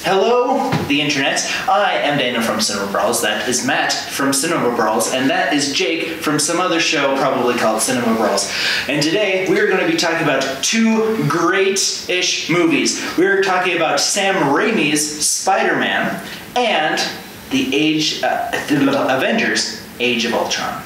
Hello, the internet. I am Daniel from Cinema Brawls. That is Matt from Cinema Brawls, and that is Jake from some other show probably called Cinema Brawls. And today we are going to be talking about two great-ish movies. We are talking about Sam Raimi's Spider-Man and the Avengers: Age of Ultron.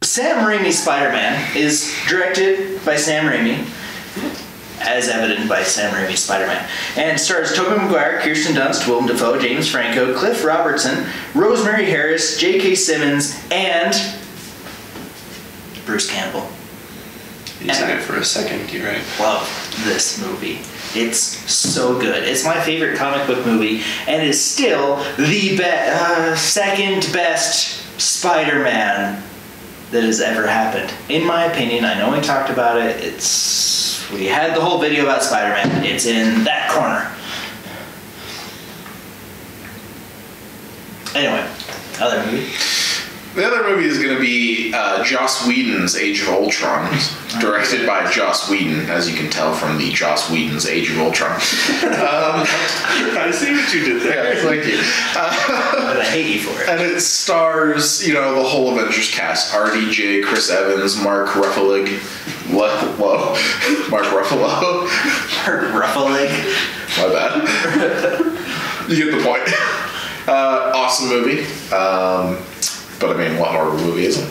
Sam Raimi's Spider-Man is directed by Sam Raimi, as evident by Sam Raimi's Spider-Man, and stars Tobey Maguire, Kirsten Dunst, Willem Dafoe, James Franco, Cliff Robertson, Rosemary Harris, J.K. Simmons, and Bruce Campbell. He's in it for a second, you're right. Love this movie. It's so good. It's my favorite comic book movie, and is still the second best Spider-Man that has ever happened. In my opinion, I know we talked about it. We had the whole video about Spider-Man. It's in that corner. Anyway, other movie. The other movie is going to be Joss Whedon's Age of Ultron, directed by Joss Whedon, as you can tell from the Joss Whedon's Age of Ultron. I see what you did there. Yeah, thank you. But I hate you for it. And it stars, the whole Avengers cast: RDJ, Chris Evans, Mark Ruffalo. Mark Ruffalo. Mark Ruffalo. My bad. You get the point. Awesome movie. But I mean, what more of a movie is it?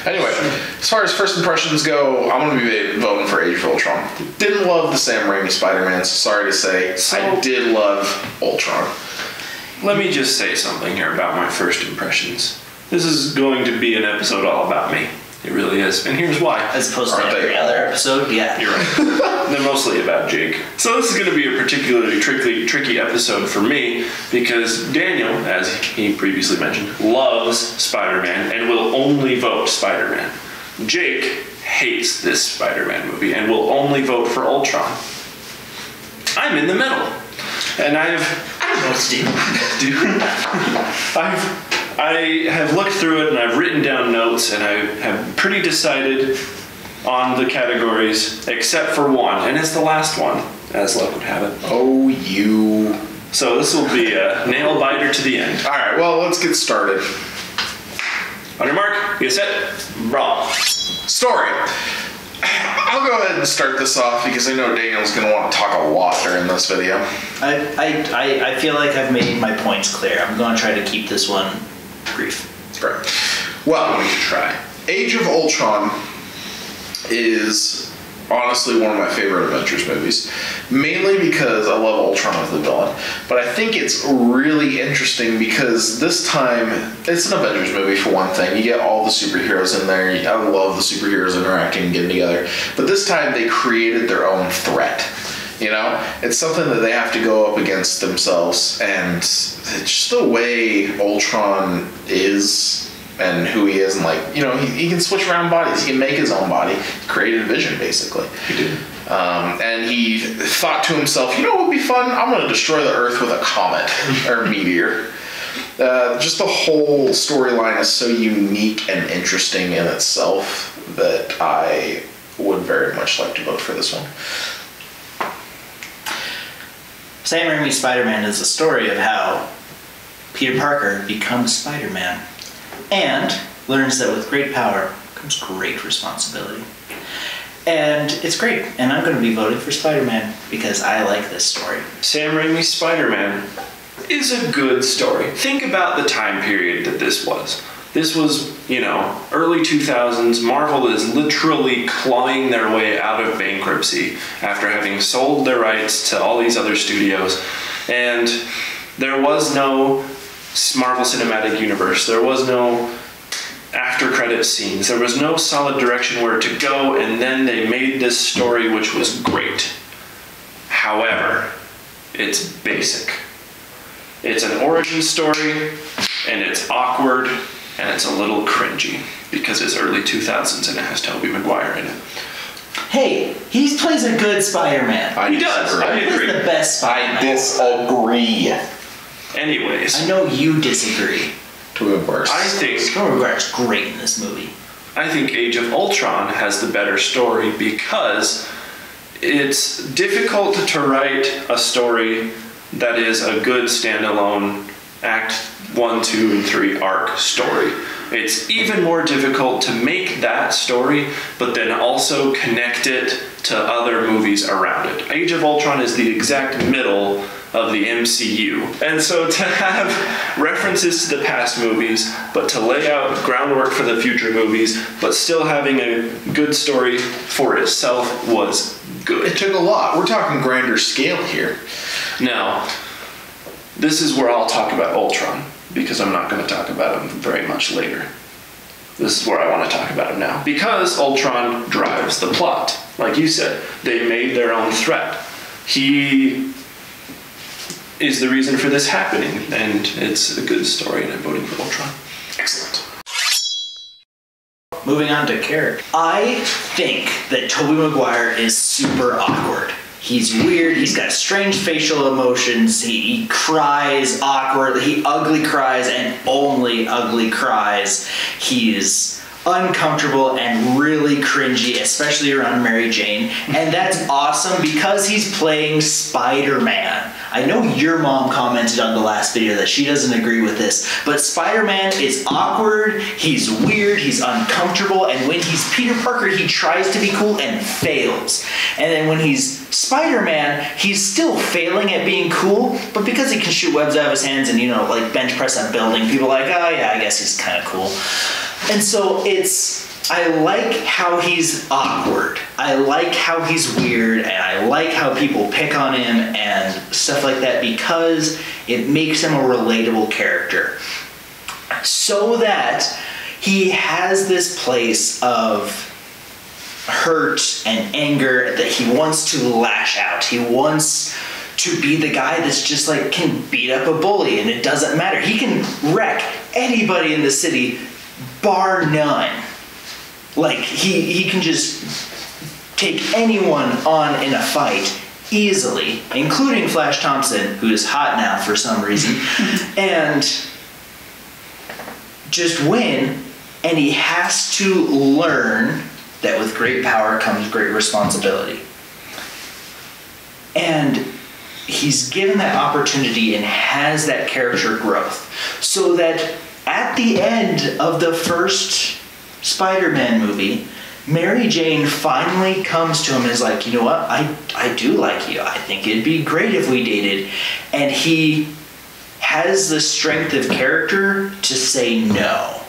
Anyway, as far as first impressions go, I'm going to be voting for Age of Ultron. Didn't love the Sam Raimi Spider-Man, so sorry to say. I did love Ultron. Let me just say something here about my first impressions. This is going to be an episode all about me. It really is. And here's why. As opposed to every other episode, yeah. You're right. They're mostly about Jake. So this is going to be a particularly tricky episode for me because Daniel, as he previously mentioned, loves Spider-Man and will only vote Spider-Man. Jake hates this Spider-Man movie and will only vote for Ultron. I'm in the middle. And I don't know what to do. I have looked through it and I've written down notes and I have pretty decided on the categories except for one, and it's the last one, as luck would have it. Oh, you. So this will be a nail biter to the end. Alright, well, let's get started. On your mark, get set, brawl. Story. I'll go ahead and start this off because I know Daniel's going to want to talk a lot during this video. I feel like I've made my points clear. I'm going to try to keep this one brief. Great. Well, we can try. Age of Ultron is honestly one of my favorite Avengers movies, mainly because I love Ultron as the villain, but I think it's really interesting because this time, it's an Avengers movie for one thing. You get all the superheroes in there. I love the superheroes interacting and getting together, but this time they created their own threat. It's something that they have to go up against themselves, and it's just the way Ultron is and who he is, and he can switch around bodies. He can make his own body. He created Vision, basically. He did. And he thought to himself, what would be fun? I'm going to destroy the Earth with a comet or meteor. Just the whole storyline is so unique and interesting in itself that I would very much like to vote for this one. Sam Raimi's Spider-Man is a story of how Peter Parker becomes Spider-Man and learns that with great power comes great responsibility. And it's great, and I'm going to be voting for Spider-Man because I like this story. Sam Raimi's Spider-Man is a good story. Think about the time period that this was. This was, early 2000s. Marvel is literally clawing their way out of bankruptcy after having sold their rights to all these other studios. And there was no Marvel Cinematic Universe. There was no after credit scenes. There was no solid direction where to go, and then they made this story which was great. However, it's basic. It's an origin story, and it's awkward, and it's a little cringy because it's early 2000s and it has Tobey Maguire in it. Hey, he plays a good Spider-Man. He does. I He's agree. the best Spider-Man. I disagree. Anyways, I know you disagree. Tobey Maguire. I think Tobey Maguire's great in this movie. Age of Ultron has the better story because it's difficult to write a story that is a good standalone Act 1, 2, and 3 arc story. It's even more difficult to make that story, but then also connect it to other movies around it. Age of Ultron is the exact middle of the MCU. And so to have references to the past movies, but to lay out groundwork for the future movies, but still having a good story for itself was good. It took a lot. We're talking grander scale here. Now, this is where I'll talk about Ultron, because I'm not going to talk about him very much later. This is where I want to talk about him now. Because Ultron drives the plot. Like you said, they made their own threat. He is the reason for this happening, and it's a good story, and I'm voting for Ultron. Excellent. Moving on to character. I think that Tobey Maguire is super awkward. He's weird, he's got strange facial emotions, he cries awkwardly, he ugly cries and only ugly cries. He's uncomfortable and really cringy, especially around Mary Jane. And that's awesome because he's playing Spider-Man. I know your mom commented on the last video that she doesn't agree with this, but Spider-Man is awkward, he's weird, he's uncomfortable, and when he's Peter Parker, he tries to be cool and fails. And then when he's Spider-Man, he's still failing at being cool, but because he can shoot webs out of his hands and, like bench press a building, people are like, oh yeah, I guess he's kind of cool. And so I like how he's awkward. I like how he's weird, and I like how people pick on him and stuff like that because it makes him a relatable character. So that he has this place of hurt and anger that he wants to lash out. He wants to be the guy that's just like can beat up a bully and it doesn't matter. He can wreck anybody in the city bar none. Like he can just take anyone on in a fight easily, including Flash Thompson, who is hot now for some reason, and just win. And he has to learn that with great power comes great responsibility. And he's given that opportunity and has that character growth. So that at the end of the first Spider-Man movie, Mary Jane finally comes to him and is like, you know what, I do like you. I think it'd be great if we dated. And he has the strength of character to say no.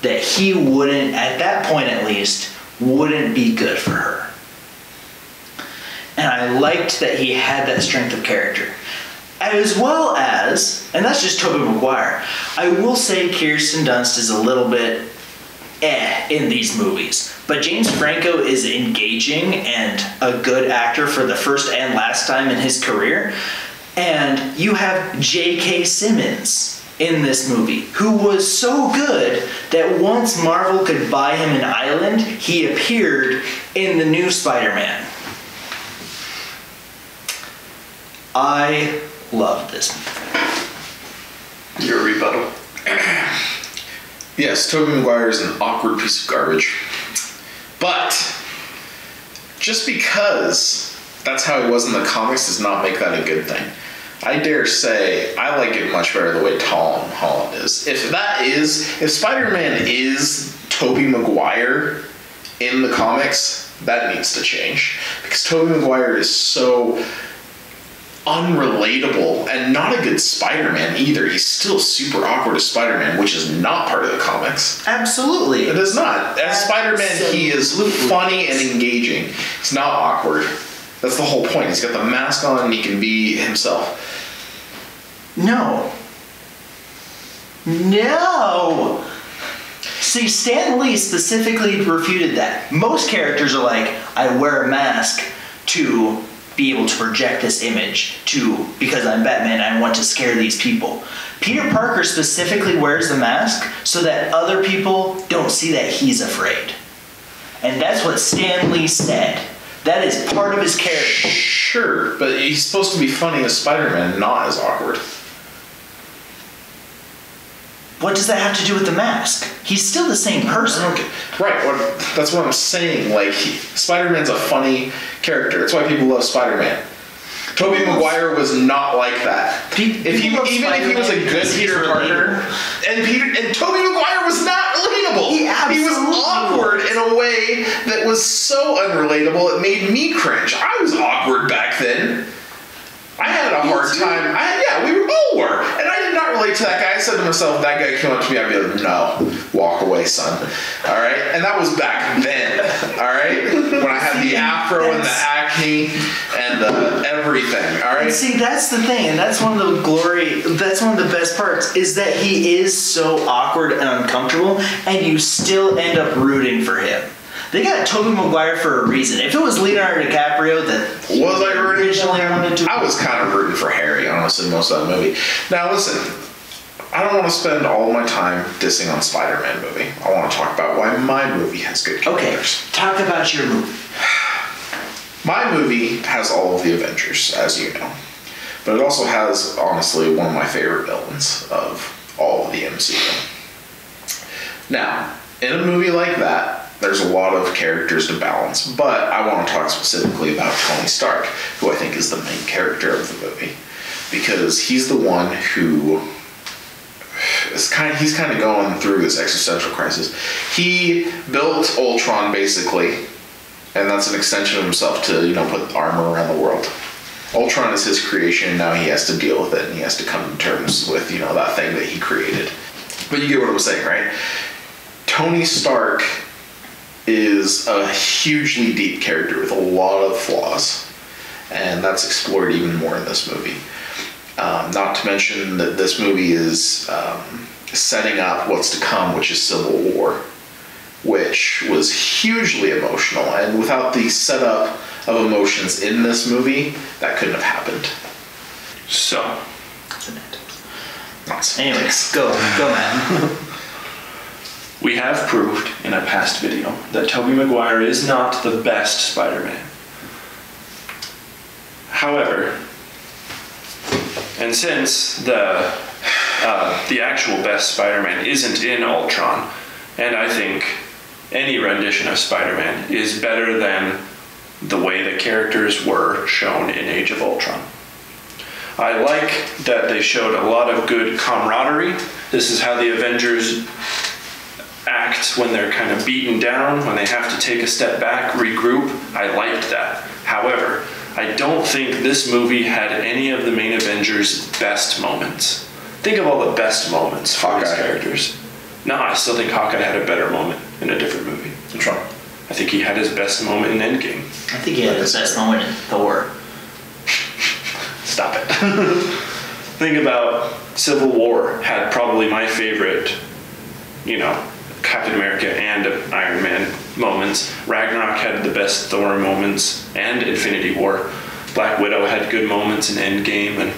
That he wouldn't, at that point at least, wouldn't be good for her. And I liked that he had that strength of character. As well as, and that's just Tobey Maguire, I will say Kirsten Dunst is a little bit in these movies. But James Franco is engaging and a good actor for the first and last time in his career. And you have J.K. Simmons in this movie, who was so good that once Marvel could buy him an island, he appeared in the new Spider-Man. I loved this movie. Your rebuttal. Yes, Tobey Maguire is an awkward piece of garbage. But just because that's how he was in the comics does not make that a good thing. I dare say I like it much better the way Tom Holland is. If Spider-Man is Tobey Maguire in the comics, that needs to change. Because Tobey Maguire is so unrelatable and not a good Spider-Man either. He's still super awkward as Spider-Man, which is not part of the comics. Absolutely. It is not. As Spider-Man, he is funny and engaging. He's not awkward. That's the whole point. He's got the mask on and he can be himself. No. No! See, Stan Lee specifically refuted that. Most characters are like, I wear a mask to be able to project this image, because I'm Batman, I want to scare these people. Peter Parker specifically wears the mask so that other people don't see that he's afraid. And that's what Stan Lee said. That is part of his character. Sure, but he's supposed to be funny as Spider-Man, not as awkward. What does that have to do with the mask? He's still the same person. Okay. Right, that's what I'm saying. Like, Spider-Man's a funny character. That's why people love Spider-Man. Tobey Maguire was not like that. Even if he was a good Peter Parker, and Tobey Maguire was not relatable. He was awkward in a way that was so unrelatable it made me cringe. I was awkward back then. I had a hard time. We all were. And I did not relate to that guy. I said to myself, if that guy came up to me, I'd be like, no, walk away, son. All right? And that was back then. All right? When I had the afro and the acne and the everything. All right? And see, that's the thing. And that's one of the best parts, is that he is so awkward and uncomfortable, and you still end up rooting for him. They got Tobey Maguire for a reason. If it was Leonardo DiCaprio that was I rooting for him? Wanted to, I was kind of rooting for Harry, honestly, most of that movie. Now listen, I don't want to spend all my time dissing on Spider-Man movie. I want to talk about why my movie has good characters. Okay, talk about your movie. My movie has all of the Avengers, as you know. But it also has, honestly, one of my favorite villains of all of the MCU. Now, in a movie like that, there's a lot of characters to balance, but I want to talk specifically about Tony Stark, who I think is the main character of the movie, because he's the one who he's kind of going through this existential crisis. He built Ultron basically, and that's an extension of himself to put armor around the world. Ultron is his creation, and now he has to deal with it, and he has to come to terms with that thing that he created. But you get what I'm saying, right? Tony Stark is a hugely deep character with a lot of flaws, and that's explored even more in this movie. Not to mention that this movie is setting up what's to come, which is Civil War, which was hugely emotional, and without the setup of emotions in this movie, that couldn't have happened. So, anyways, go Matt. We have proved in a past video that Tobey Maguire is not the best Spider-Man. However, and since the actual best Spider-Man isn't in Ultron, and I think any rendition of Spider-Man is better than the way the characters were shown in Age of Ultron. I like that they showed a lot of good camaraderie. This is how the Avengers act when they're kind of beaten down, when they have to take a step back, regroup. I liked that. However, I don't think this movie had any of the main Avengers' best moments. Think of all the best moments for these characters. No, I still think Hawkeye had a better moment in a different movie. Trump. I think he had his best moment in Endgame. I think he had his best moment in Thor. Stop it. Think about Civil War had probably my favorite, Captain America and Iron Man moments. Ragnarok had the best Thor moments, and Infinity War. Black Widow had good moments in Endgame, and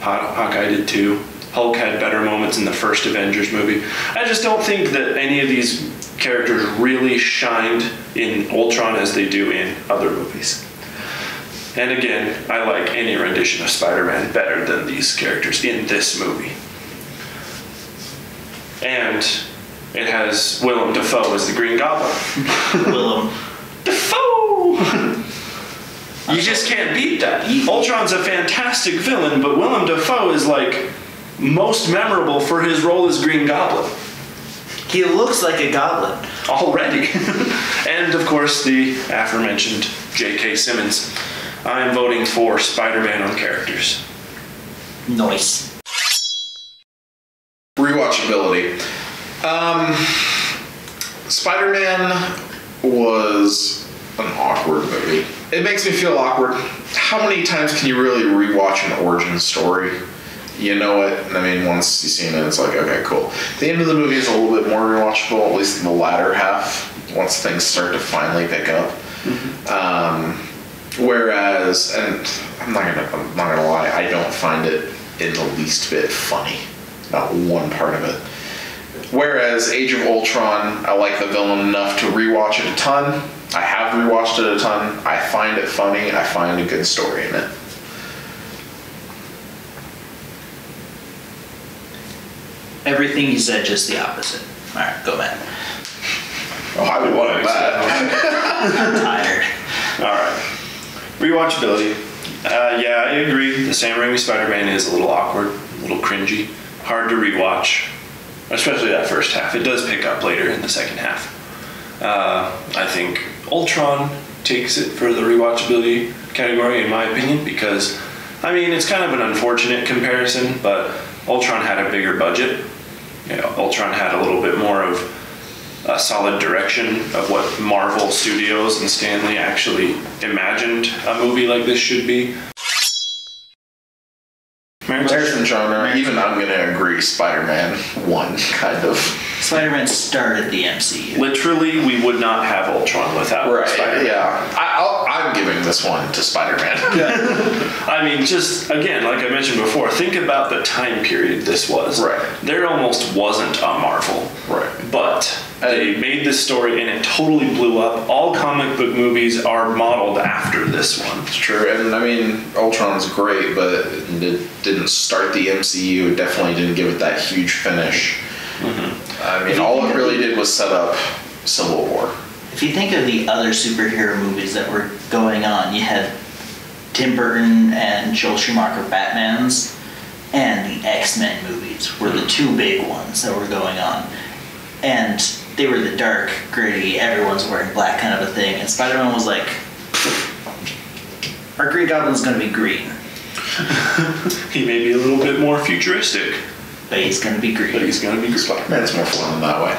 Hawkeye did too. Hulk had better moments in the first Avengers movie. I just don't think that any of these characters really shined in Ultron as they do in other movies. And again, I like any rendition of Spider-Man better than these characters in this movie. And it has Willem Dafoe as the Green Goblin. Willem Dafoe! You just can't beat that. Ultron's a fantastic villain, but Willem Dafoe is most memorable for his role as Green Goblin. He looks like a goblin. Already. And of course the aforementioned J.K. Simmons. I'm voting for Spider-Man on characters. Nice. Rewatchability. Spider-Man was an awkward movie. It makes me feel awkward. How many times can you really rewatch an origin story? You know it. I mean, once you've seen it, it's like, okay, cool. The end of the movie is a little bit more rewatchable, at least in the latter half, once things start to finally pick up. Whereas, and I'm not gonna lie, I don't find it in the least bit funny. Not one part of it. Whereas Age of Ultron, I like the villain enough to rewatch it a ton. I have rewatched it a ton. I find it funny. I find a good story in it. Everything you said, just the opposite. All right, go, Matt. Oh, I would want that. I'm tired. All right. Rewatchability. Yeah, I agree. The Sam Raimi Spider-Man is a little awkward, a little cringy, hard to rewatch, especially that first half. It does pick up later in the second half. I think Ultron takes it for the rewatchability category, in my opinion, because, I mean, it's kind of an unfortunate comparison, but Ultron had a bigger budget. You know, Ultron had a little bit more of a solid direction of what Marvel Studios and Stan Lee actually imagined a movie like this should be. Comparison genre, even I'm going to agree, Spider-Man 1, kind of. Spider-Man started the MCU. Literally, we would not have Ultron without Spider-Man. Yeah. I'm giving this one to Spider-Man. I mean, just, again, like I mentioned before, think about the time period this was. Right. There almost wasn't a Marvel. Right. But they made this story and it totally blew up. All comic book movies are modeled after this one. It's true, and I mean, Ultron's great, but it didn't start the MCU. It definitely didn't give it that huge finish. I mean, all it really did was set up Civil War. If you think of the other superhero movies that were going on, you had Tim Burton and Joel Schumacher Batmans, and the X-Men movies were the two big ones that were going on. And they were the dark, gritty, everyone's wearing black kind of a thing. And Spider-Man was like, our Green Goblin's going to be green. He may be a little bit more futuristic. But he's going to be green. Spider-Man's more fun in that way.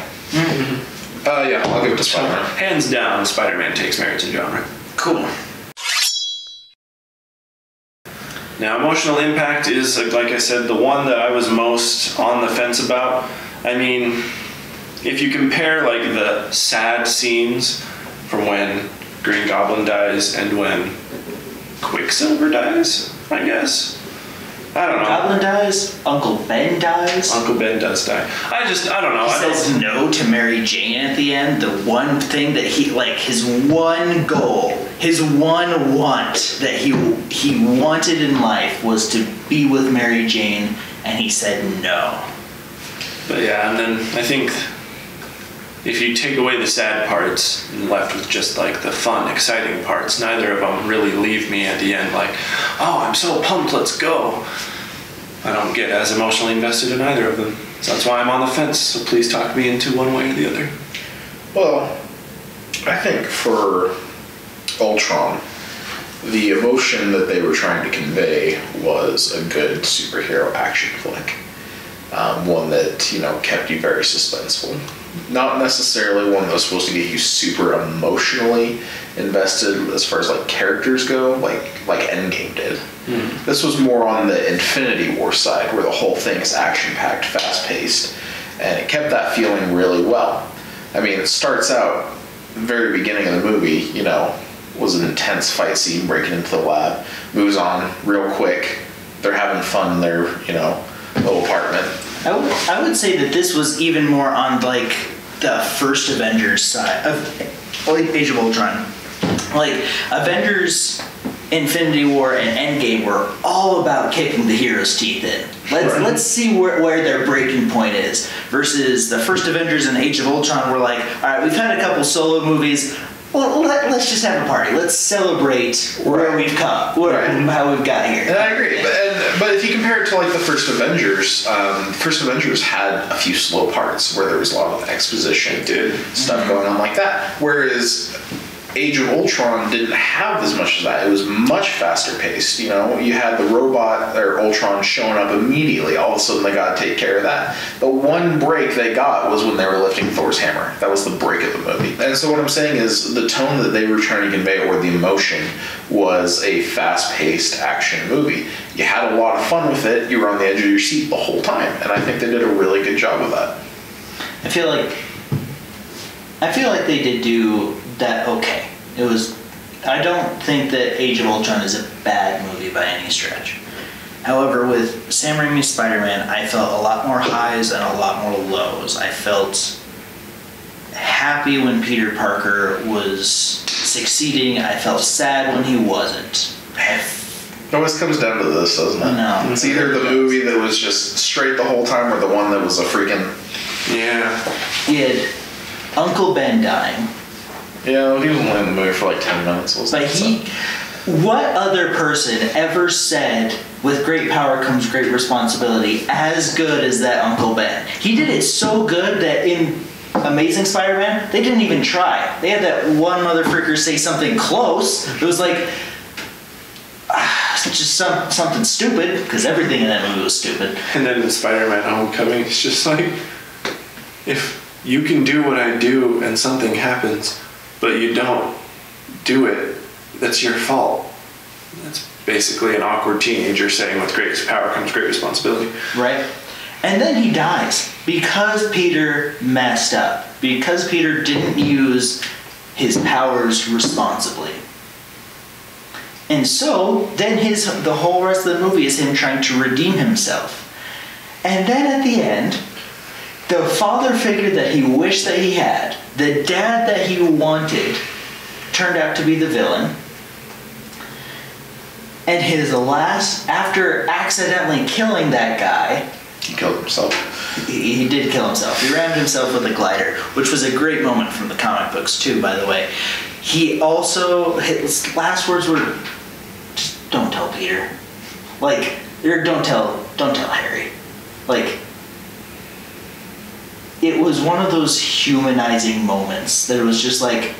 Yeah, I'll give it to Spider-Man. Hands down, Spider-Man takes merits in genre. Cool. Now, emotional impact is, like I said, the one that I was most on the fence about. I mean, if you compare like the sad scenes from when Green Goblin dies and when Quicksilver dies, I guess. I don't know. Goblin dies, Uncle Ben dies. Uncle Ben does die. I don't know. He says no to Mary Jane at the end. The one thing that he, like, his one goal, his one want that he wanted in life was to be with Mary Jane, and he said no. But yeah, and then I think if you take away the sad parts and left with just like the fun, exciting parts, neither of them really leave me at the end like, oh, I'm so pumped, let's go. I don't get as emotionally invested in either of them. So that's why I'm on the fence, so please talk me into one way or the other. Well, I think for Ultron, the emotion that they were trying to convey was a good superhero action flick. One that, you know, kept you very suspenseful. Not necessarily one that was supposed to get you super emotionally invested as far as like characters go, like Endgame did. This was more on the Infinity War side, where the whole thing is action-packed, fast-paced, and it kept that feeling really well. I mean, it starts out, the very beginning of the movie, you know, was an intense fight scene breaking into the lab, moves on real quick, they're having fun in their, you know, little apartment. I would say that this was even more on like the first Avengers side of Age of Ultron. Like Avengers, Infinity War, and Endgame were all about kicking the hero's teeth in. Let's see where their breaking point is. Versus the first Avengers and Age of Ultron were like, all right, we've had a couple solo movies. Well, let's just have a party. Let's celebrate where we've come, how we've got here. And I agree. But if you compare it to like the first Avengers had a few slow parts where there was a lot of exposition, stuff going on like that. Whereas Age of Ultron didn't have as much as that. It was much faster paced. You know, you had the robot or Ultron showing up immediately. All of a sudden, they got to take care of that. The one break they got was when they were lifting Thor's hammer. That was the break of the movie. And so what I'm saying is the tone that they were trying to convey, or the emotion, was a fast-paced action movie. You had a lot of fun with it. You were on the edge of your seat the whole time, and I think they did a really good job of that. I feel like they did do that okay. I don't think that Age of Ultron is a bad movie by any stretch. However, with Sam Raimi's Spider-Man, I felt a lot more highs and a lot more lows. I felt happy when Peter Parker was succeeding. I felt sad when he wasn't. It always comes down to this, doesn't it? No. It's either the movie that was just straight the whole time or the one that was a freaking... Yeah. He had Uncle Ben dying. Yeah, he was only in the movie for like 10 minutes. But what other person ever said, with great power comes great responsibility, as good as that Uncle Ben? He did it so good that in Amazing Spider-Man, they didn't even try. They had that one motherfucker say something close. It was like, just something stupid, because everything in that movie was stupid. And then in Spider-Man Homecoming, it's just like, if you can do what I do and something happens, but you don't do it, that's your fault. That's basically an awkward teenager saying with great power comes great responsibility. Right? And then he dies because Peter messed up. Because Peter didn't use his powers responsibly. And so, then the whole rest of the movie is him trying to redeem himself. And then at the end, the father figure that he wished that he had, the dad that he wanted, turned out to be the villain. And his last, after accidentally killing that guy... He killed himself. He did kill himself. He rammed himself with a glider, which was a great moment from the comic books too, by the way. He also, his last words were, just don't tell Peter. Like, or don't tell Harry. Like, it was one of those humanizing moments that it was just like,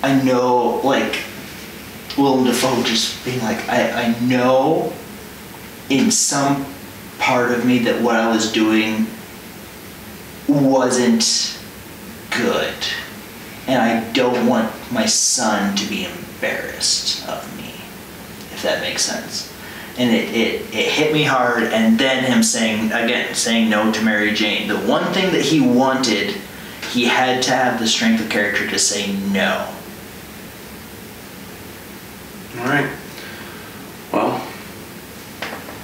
I know, like, Willem Dafoe just being like, I know in some part of me that what I was doing wasn't good. And I don't want my son to be embarrassed of me, if that makes sense. And it hit me hard, and then him saying no to Mary Jane. The one thing that he wanted, he had to have the strength of character to say no. Alright. Well,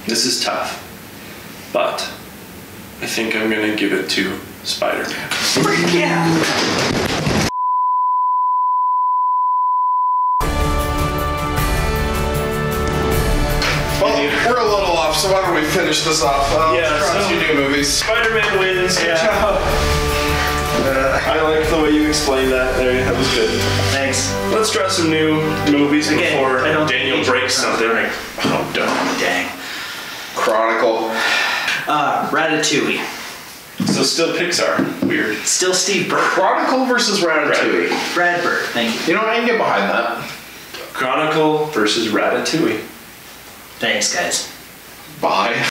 this is tough. But I think I'm going to give it to Spider-Man. Freak yeah! Well, we're a little off, so why don't we finish this off? Let's try so two new movies. Spider-Man wins. Yeah. Good job. I like the way you explained that there. That was good. Thanks. Let's try some new movies before I don't Daniel breaks something. Oh, don't. Dang. Chronicle. Ratatouille. So still Pixar. Weird. Still Steve Burke. Chronicle versus Ratatouille. Brad Bird, thank you. You know, I can get behind that. Chronicle versus Ratatouille. Thanks, guys. Bye.